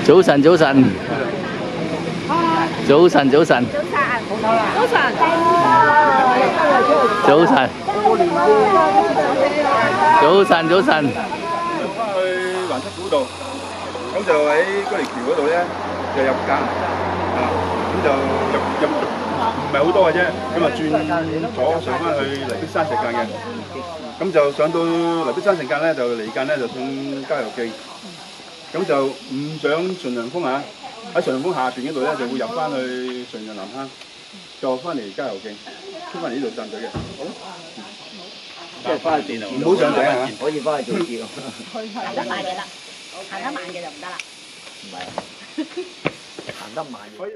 早晨，早晨，早晨，早晨，早晨，早晨，早晨。翻去環七股道，咁就喺嗰條橋嗰度咧，就入間咁就入唔係好多嘅啫，咁啊轉左上翻去黎碧山石澗嘅，咁就上到黎碧山石澗咧，就離間咧就上郊遊徑。咁就唔上純陽峰啊！喺純陽峰下邊嗰度咧，就會入翻去純陽南坑，再翻嚟郊遊徑，出翻嚟呢度站隊嘅。好，即係翻去唔好上頂啊！可以翻去做節咯。行得慢嘅啦，行得慢嘅就唔得啦。唔係，行得慢嘅。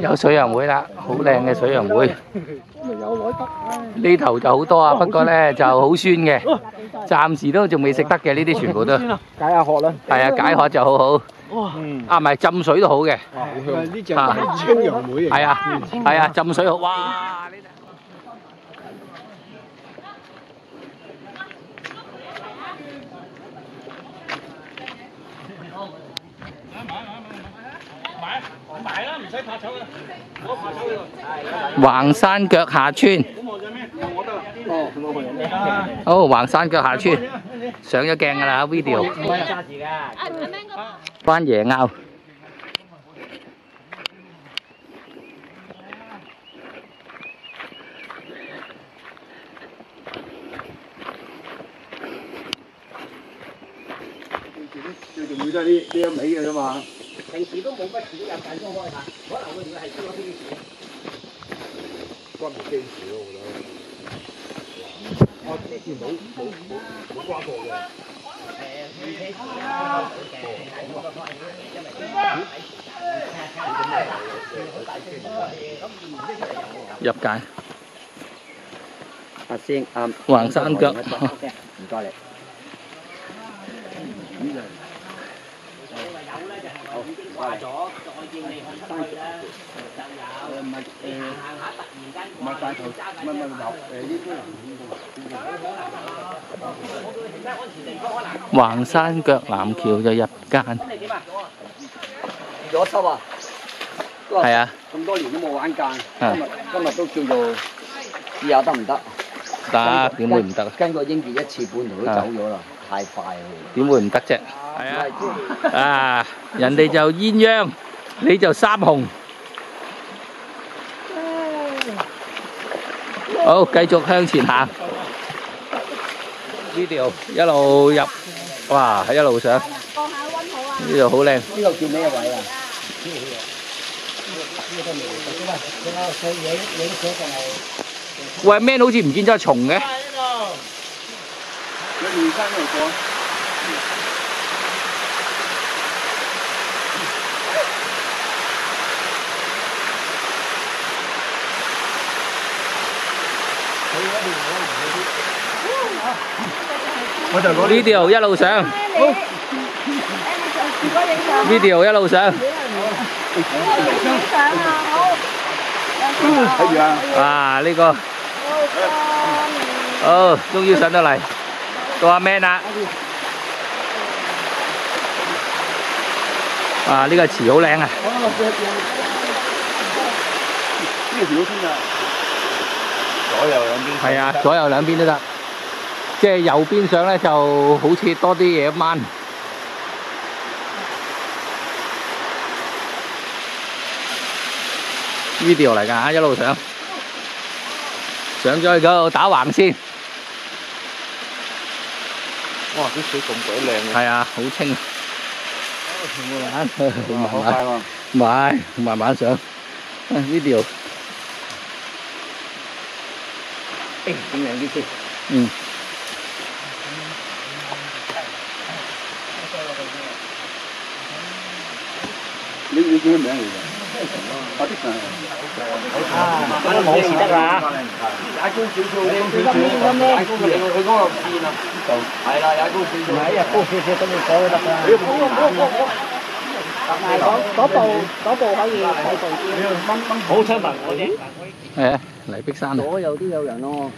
有水洋會啦，好靚嘅水洋會。呢頭就好多啊，不過咧就好酸嘅，暫時都仲未食得嘅，呢啲全部都。解下渴啦。係啊，解渴就好好。啊，唔係浸水都好嘅。呢隻係青洋會嚟。係啊，係啊，浸水好。哇！買啦，唔使怕醜嘅，我怕醜嘅。橫山腳下村。好，橫山腳下村上咗鏡㗎啦 ，video。番椰拗。最重要都係呢一味嘅啫嘛。平時都冇乜錢入緊公開下，可能會係燒咗啲錢。關門機事咯，我覺得。我之前冇瓜過嘅。入界。阿先啱。橫山腳。唔該你。話咗，再叫你去出去啦，就有。行下突然間唔係大頭，唔係牛，呢啲橫山腳南橋就入間。咗濕啊！係啊。咁多年都冇玩間，今日都叫做試下得唔得？得，點會唔得啊？跟個英傑一次半途都走咗啦，太快啦！點會唔得啫？係啊！啊，人哋就鴛鴦，你就三紅。好，繼續向前行。呢條一路入，哇，一路上。降下溫好啊！呢度好靚。呢度叫咩位啊？喂，Man好似唔見咗蟲嘅。有連山路過。我就攞呢條一路上。呢條一路上。睇住啊！啊，呢個。好，終於上得嚟。到阿 Man 啦。啊，呢個池好靚啊！呢條先啊！左右兩邊。係啊，左右兩邊都得。即係右邊上咧，就好似多啲嘢掹。video 嚟㗎，一路上咗去嗰度打橫先。哇！啲水咁鬼靚嘅。係啊，好清。好快喎！唔係，慢慢上。video。誒，咁靚啲先。嗯。你叫咩名嚟㗎？阿的神。嗰個冇事得啦。踩高少少，你踩高少少，佢嗰個線啊，係啦，踩高少少。係啊，高少少咁你過都得㗎。嗰部可以細部啲。好親民嗰啲。係黎碧山啊！左右都有人咯。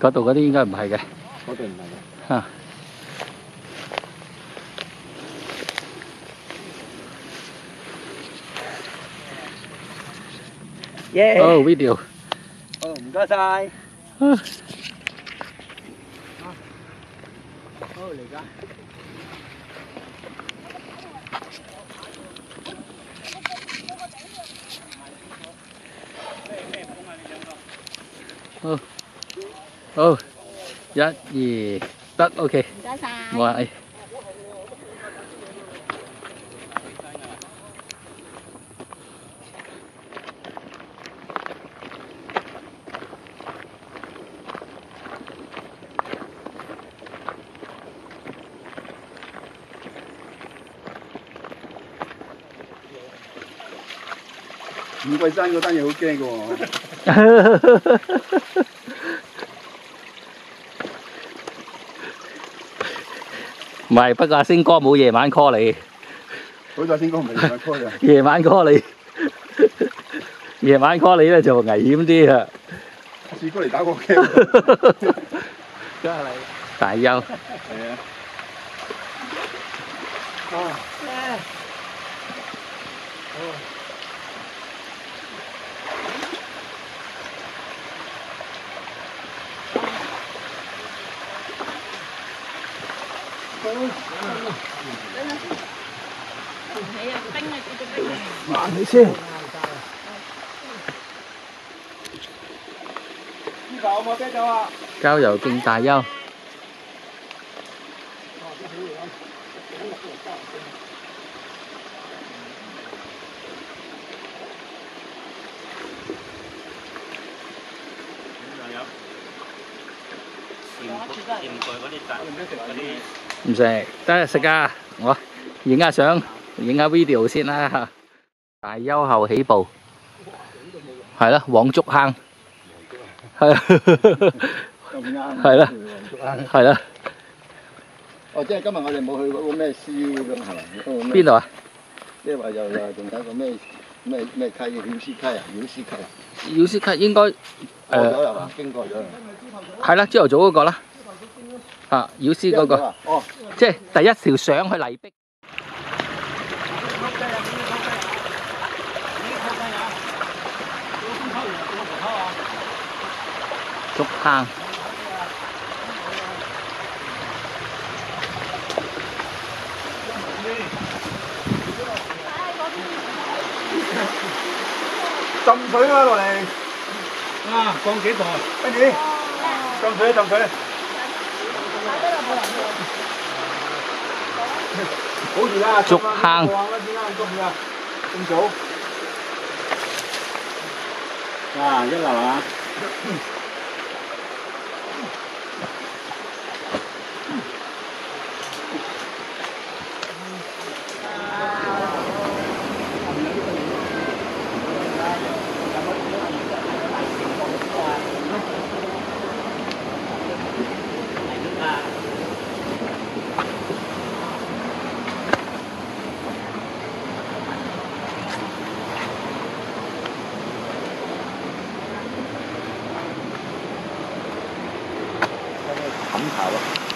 嗰度嗰啲應該唔係嘅。嗰度唔係嘅。嚇。哦，video。哦，唔該晒。好嚟㗎。好，好，一、二，得 ，OK。唔該晒。喂。五桂山嗰單嘢好驚㗎喎。唔係，不過阿星哥冇夜晚 call 你。好在星哥唔係夜晚 call 㗎。夜晚 call 你，夜晚 call 你咧就危險啲啊！試過嚟打過 game。真係大優。係啊。慢啲先。郊遊徑大優。唔食，得食啊！我影下相，影下 video 先啦。大優後起步，係啦，黃竹坑，係啊，係啦，係啦。哦，即係今日我哋冇去嗰個咩獅咁係咪？邊度啊？即係話又仲有個咩溪嘅曉絲溪啊，曉絲溪啊。曉絲溪應該過咗啦嘛，經過咗啦。係啦，朝頭早嗰個啦。啊，曉絲嗰個，哦，即係第一條上去黎碧。竹坑。浸水啊落嚟。啊，降幾度啊？跟住浸水浸水。好住啦，竹坑。咁早。啊，一流啊！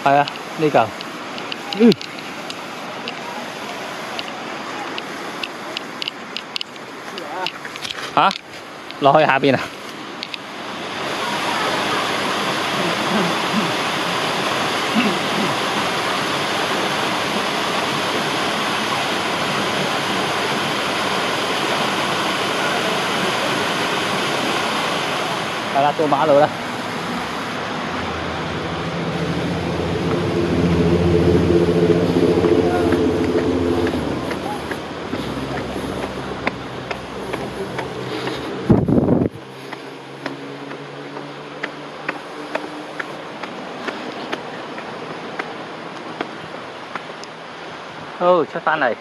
係啊，呢嚿。嚇？落去下邊啊？過馬路啦。好，出返嚟。